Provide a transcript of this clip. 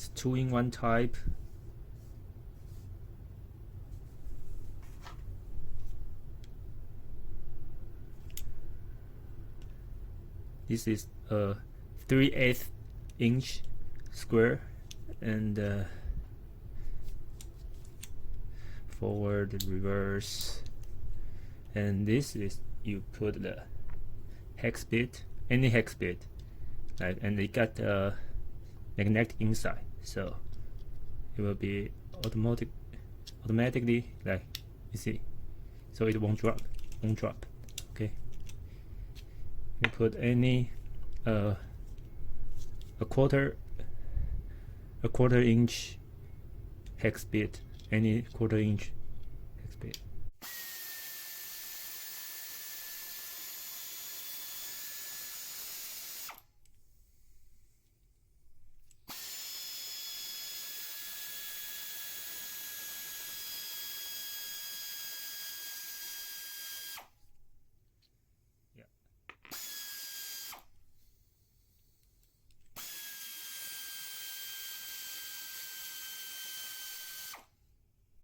It's 2-in-1 type. This is a 3/8 inch square, and forward, reverse, and this is you put the hex bit, any hex bit, like, and it got magnetic inside, so it will be automatically, like you see, so it won't drop. Okay, you put any a quarter inch hex bit, any quarter inch